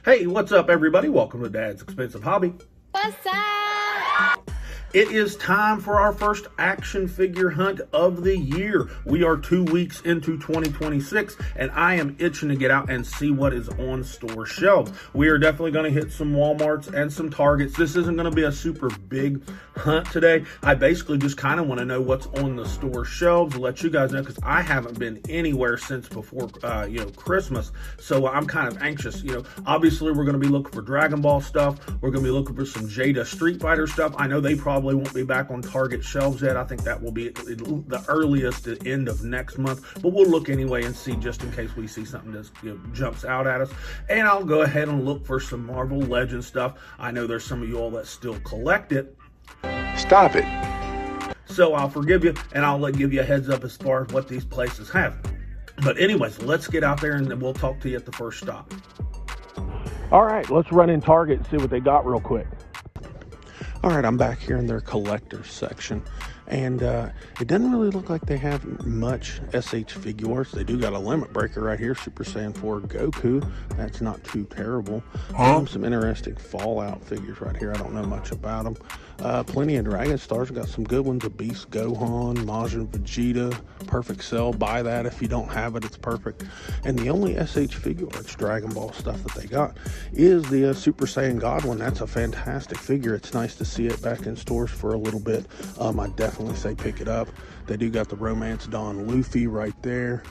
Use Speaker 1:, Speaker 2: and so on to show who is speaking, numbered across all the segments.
Speaker 1: Hey, what's up, everybody? Welcome to Dad's Expensive Hobby.
Speaker 2: What's up?
Speaker 1: It is time for our first action figure hunt of the year. We are 2 weeks into 2026, and I am itching to get out and see what is on store shelves. We are definitely going to hit some Walmarts and some Targets. This isn't going to be a super big hunt today. I basically just kind of want to know what's on the store shelves, let you guys know, because I haven't been anywhere since before, Christmas. So I'm kind of anxious. Obviously we're going to be looking for Dragon Ball stuff. We're going to be looking for some Jada Street Fighter stuff. I know they probably won't be back on Target shelves yet. I think that will be the earliest at the end of next month, but we'll look anyway and see, just in case we see something that jumps out at us. And I'll go ahead and look for some Marvel Legends stuff. I know there's some of you all that still collect it.
Speaker 3: Stop it.
Speaker 1: So I'll forgive you, and I'll give you a heads up as far as what these places have. But anyways, let's get out there and then we'll talk to you at the first stop.
Speaker 4: All right, let's run in Target and see what they got real quick.
Speaker 3: All right, I'm back here in their collector's section, and it doesn't really look like they have much SH Figuarts. They do got a limit breaker right here, Super Saiyan 4 Goku. That's not too terrible. Some interesting Fallout figures right here. I don't know much about them. Plenty of Dragon Stars. Got some good ones. A Beast Gohan, Majin Vegeta, Perfect Cell. Buy that if you don't have it. It's perfect. And the only SH Figuarts Dragon Ball stuff that they got is the Super Saiyan God one. That's a fantastic figure. It's nice to see it back in stores for a little bit. I definitely say pick it up. They do got the Romance Dawn Luffy right there.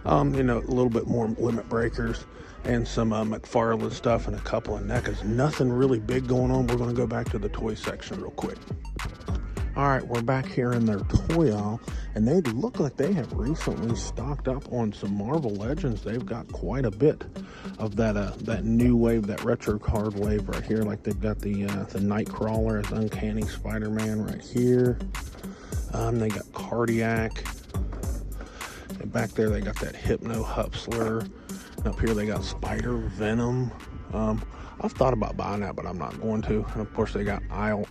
Speaker 3: A little bit more limit breakers and some McFarlane stuff and a couple of NECAs. Nothing really big going on. We're going to go back to the toy section real quick. All right, we're back here in their toy aisle, and they look like they have recently stocked up on some Marvel Legends. They've got quite a bit of that new wave, that retro card wave right here. Like they've got the Nightcrawler as Uncanny Spider-Man right here. They got Cardiac. And back there they got that Hypno Hupsler. Up here they got Spider Venom. I've thought about buying that, but I'm not going to. And of course they got Owl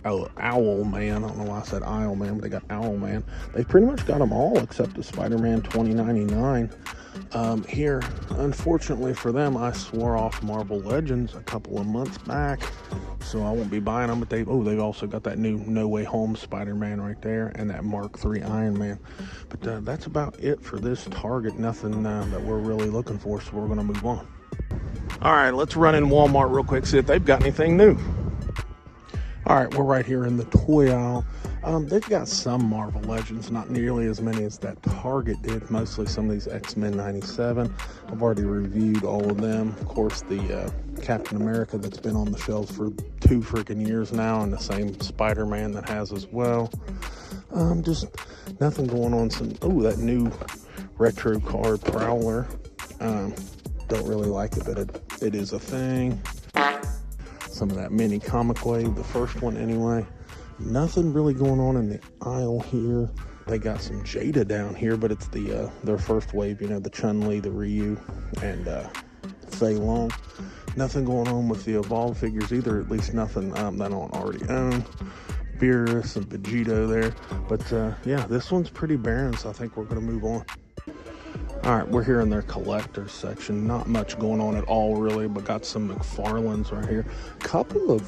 Speaker 3: Man. I don't know why I said Owl Man, but they got Owl Man. They pretty much got them all except the Spider-Man 2099. Here, unfortunately for them, I swore off Marvel Legends a couple of months back, so I won't be buying them. But they've also got that new No Way Home Spider-Man right there, and that Mark III Iron Man. But that's about it for this Target. Nothing that we're really looking for, so we're going to move on. All right, let's run in Walmart real quick, see if they've got anything new. All right, we're right here in the toy aisle. They've got some Marvel Legends, not nearly as many as that Target did. Mostly some of these X-Men 97. I've already reviewed all of them. Of course, the Captain America that's been on the shelves for 2 freaking years now, and the same Spider-Man that has as well. Just nothing going on. That new retro card Prowler. Don't really like it, but it is a thing. Some of that mini comic wave, the first one anyway. Nothing really going on in the aisle here. They got some Jada down here, but it's their first wave, the Chun-Li, the Ryu, and Fei Long. Nothing going on with the Evolved figures either, at least nothing that I don't already own. Beerus and Vegito there. But yeah, this one's pretty barren, so I think we're going to move on. All right, we're here in their collector's section. Not much going on at all, really, but got some McFarlanes right here. Couple of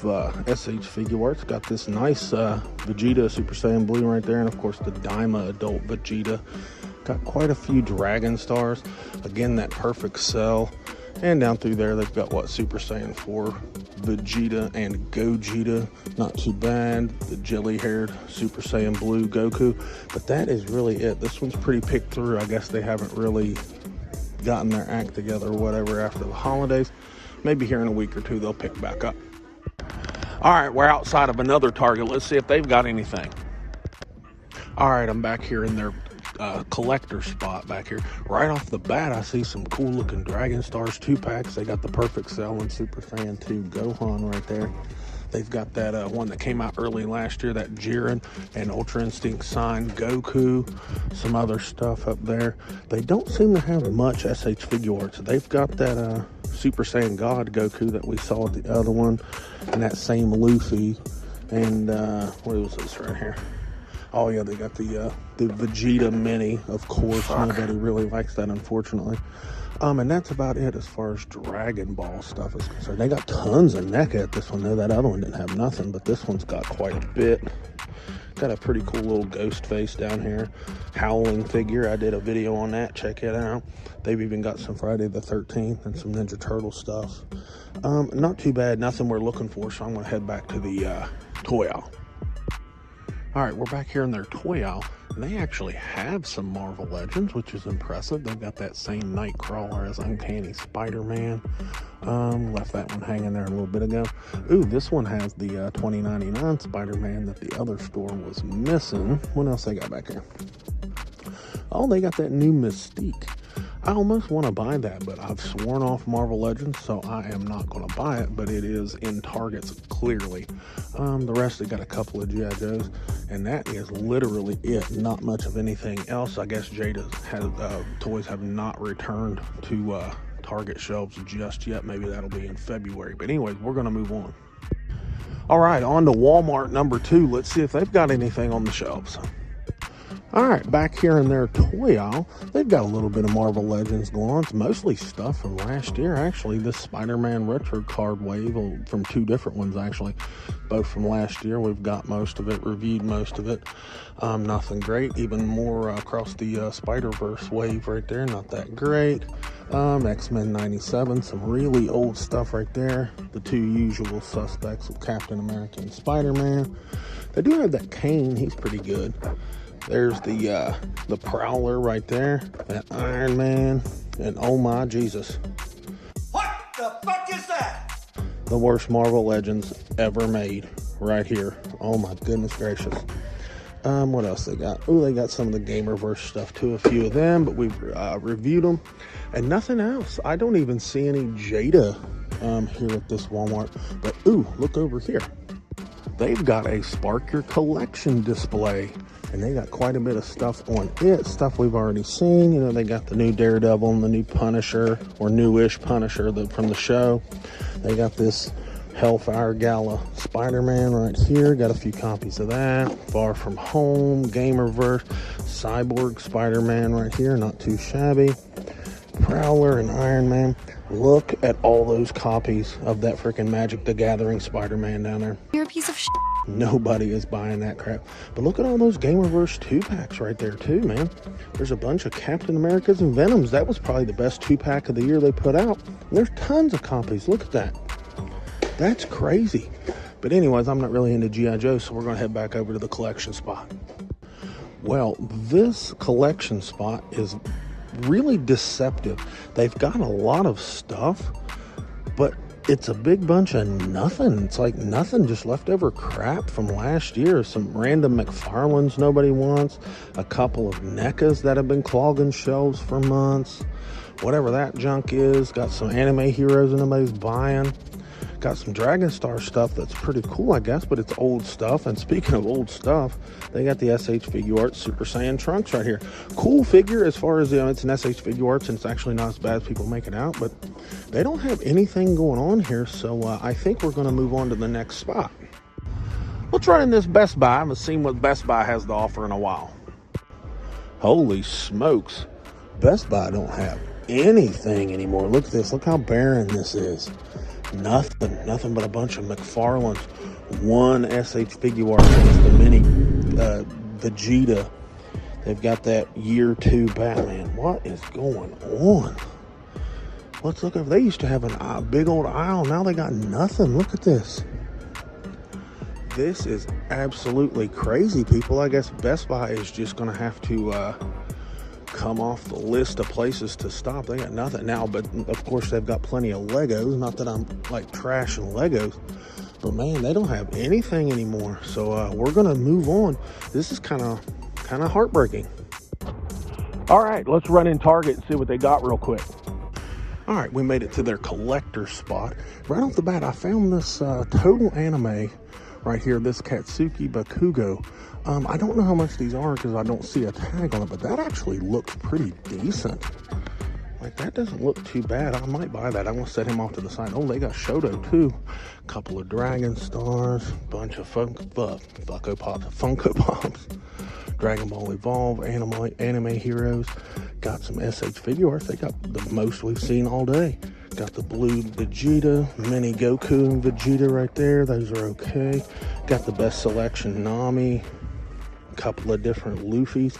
Speaker 3: SH Figuarts. Got this nice Vegeta Super Saiyan Blue right there, and of course the Daima Adult Vegeta. Got quite a few Dragon Stars. Again, that Perfect Cell. And down through there, they've got Super Saiyan 4 Vegeta and Gogeta. Not too bad. The jelly-haired Super Saiyan Blue Goku. But that is really it. This one's pretty picked through. I guess they haven't really gotten their act together or whatever after the holidays. Maybe here in a week or two, they'll pick back up. All right, we're outside of another Target. Let's see if they've got anything. All right, I'm back here in their collector spot back here. Right off the bat, I see some cool looking Dragon Stars 2-packs. They got the Perfect Cell and Super Saiyan 2 Gohan right there. They've got that one that came out early last year, that Jiren and Ultra Instinct signed Goku. Some other stuff up there. They don't seem to have much SH Figuarts. They've got that Super Saiyan God Goku that we saw at the other one, and that same Luffy. And what was this right here? Oh yeah, they got the Vegeta Mini, of course. Nobody really likes that, unfortunately. And that's about it as far as Dragon Ball stuff is concerned. They got tons of NECA at this one, though. That other one didn't have nothing, but this one's got quite a bit. Got a pretty cool little ghost face down here. Howling figure. I did a video on that. Check it out. They've even got some Friday the 13th and some Ninja Turtle stuff. Not too bad. Nothing we're looking for, so I'm going to head back to the toy aisle. All right, we're back here in their toy aisle. And they actually have some Marvel Legends, which is impressive. They've got that same Nightcrawler as Uncanny Spider-Man. Left that one hanging there a little bit ago. Ooh, this one has the 2099 Spider-Man that the other store was missing. What else they got back here? Oh, they got that new Mystique. I almost want to buy that, but I've sworn off Marvel Legends, so I am not going to buy it, but it is in Targets clearly. The rest, they got a couple of G.I. Joes, and that is literally it. Not much of anything else. I guess Toys have not returned to Target shelves just yet. Maybe that'll be in February. But anyways, we're going to move on. All right, on to Walmart number 2. Let's see if they've got anything on the shelves. All right, back here in their toy aisle, they've got a little bit of Marvel Legends going on. It's mostly stuff from last year. Actually, this Spider-Man retro card wave from 2 different ones, actually, both from last year. We've got most of it, reviewed most of it. Nothing great. Even more across the Spider-Verse wave right there. Not that great. X-Men 97, some really old stuff right there. The 2 usual suspects with Captain America and Spider-Man. They do have that Kane. He's pretty good. There's the Prowler right there, that Iron Man, and oh my Jesus.
Speaker 5: What the fuck is that?
Speaker 3: The worst Marvel Legends ever made right here. Oh my goodness gracious. What else they got? Oh, they got some of the Gamerverse stuff too, a few of them, but we've reviewed them, and nothing else. I don't even see any Jada here at this Walmart, but ooh, look over here. They've got a Spark Your Collection display. And they got quite a bit of stuff on it, stuff we've already seen. You know, they got the new Daredevil and the new Punisher, or newish Punisher from the show. They got this Hellfire Gala Spider-Man right here. Got a few copies of that. Far From Home, Gamerverse, Cyborg Spider-Man right here, not too shabby. Prowler and Iron Man. Look at all those copies of that freaking Magic the Gathering Spider-Man down there.
Speaker 2: You're a piece of shit.
Speaker 3: Nobody is buying that crap. But look at all those Gamerverse 2-packs right there too, man. There's a bunch of Captain Americas and Venoms. That was probably the best 2-pack of the year they put out. And there's tons of copies. Look at that. That's crazy. But anyways, I'm not really into G.I. Joe, so we're going to head back over to the collection spot. Well, this collection spot is really deceptive. They've got a lot of stuff, but it's a big bunch of nothing. It's like nothing, just leftover crap from last year. Some random McFarlanes nobody wants. A couple of NECAs that have been clogging shelves for months. Whatever that junk is. Got some anime heroes that nobody's buying. Got some Dragon Star stuff that's pretty cool, I guess, but it's old stuff. And speaking of old stuff, they got the SH Figuarts Super Saiyan Trunks right here. Cool figure as far as, it's an SH Figuarts, and it's actually not as bad as people make it out, but they don't have anything going on here, so I think we're going to move on to the next spot. Let's run in this Best Buy. I haven't seen what Best Buy has to offer in a while. Holy smokes. Best Buy don't have anything anymore. Look at this. Look how barren this is. Nothing but a bunch of McFarlanes. One SH Figuarts, the mini Vegeta. They've got that year 2 Batman. What is going on? Let's look over. They used to have a big old aisle. Now they got nothing. Look at this. This is absolutely crazy, people. I guess Best Buy is just going to have to come off the list of places to stop. They got nothing now, but of course they've got plenty of Legos. Not that I'm like trashing Legos, but man, they don't have anything anymore. So we're gonna move on. This is kind of heartbreaking.
Speaker 4: All right, let's run in Target and see what they got real quick.
Speaker 3: All right, we made it to their collector spot. Right off the bat, I found this Total Anime right here, this Katsuki Bakugo. I don't know how much these are because I don't see a tag on it, but that actually looks pretty decent. Like, that doesn't look too bad. I might buy that. I'm gonna set him off to the side. Oh, they got Shoto too. A couple of Dragon Stars, bunch of Funko Pops, Dragon Ball Evolve, anime heroes. Got some SH Figuarts. They got the most we've seen all day. Got the blue Vegeta, mini Goku and Vegeta right there. Those are okay. Got the best selection Nami. Couple of different Luffys.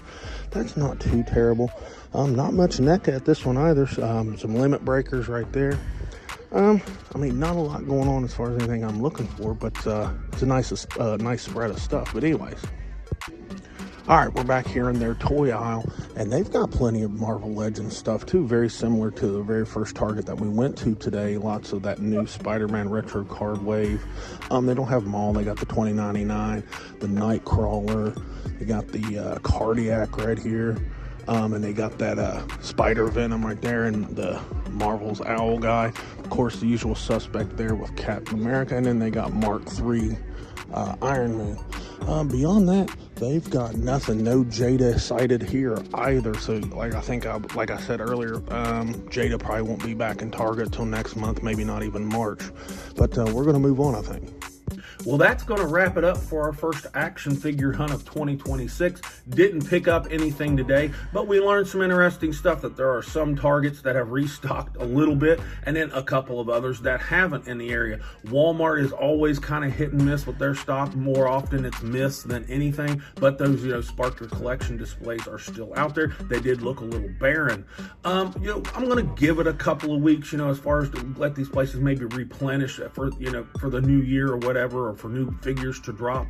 Speaker 3: That's not too terrible. Not much NECA at this one either. Some limit breakers right there. I mean, not a lot going on as far as anything I'm looking for, but it's a nice spread of stuff. But anyways, all right, we're back here in their toy aisle, and they've got plenty of Marvel Legends stuff too, very similar to the very first Target that we went to today. Lots of that new Spider-Man retro card wave. They don't have them all. They got the 2099, the Nightcrawler, they got the Cardiac right here, and they got that Spider Venom right there, and the Marvel's Owl guy. Of course, the usual suspect there with Captain America, and then they got Mark III Iron Man. Beyond that, they've got nothing. No Jada cited here either. So, like I said earlier, Jada probably won't be back in Target till next month, maybe not even March. But we're going to move on, I think.
Speaker 1: Well, that's going to wrap it up for our first action figure hunt of 2026. Didn't pick up anything today, but we learned some interesting stuff, that there are some Targets that have restocked a little bit, and then a couple of others that haven't in the area. Walmart is always kind of hit and miss with their stock. More often it's miss than anything, but those, Spark Your Collection displays are still out there. They did look a little barren. I'm going to give it a couple of weeks, as far as to let these places maybe replenish for the new year or whatever, or for new figures to drop.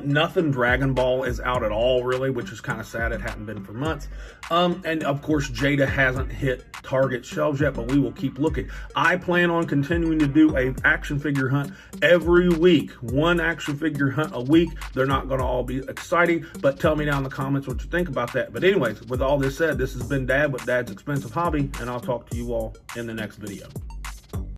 Speaker 1: Nothing Dragon Ball is out at all, really, which is kind of sad. It hadn't been for months. And of course, Jada hasn't hit Target shelves yet, but we will keep looking. I plan on continuing to do a action figure hunt every week. One action figure hunt a week. They're not going to all be exciting, but tell me down in the comments what you think about that. But anyways, with all this said, this has been Dad with Dad's Expensive Hobby, and I'll talk to you all in the next video.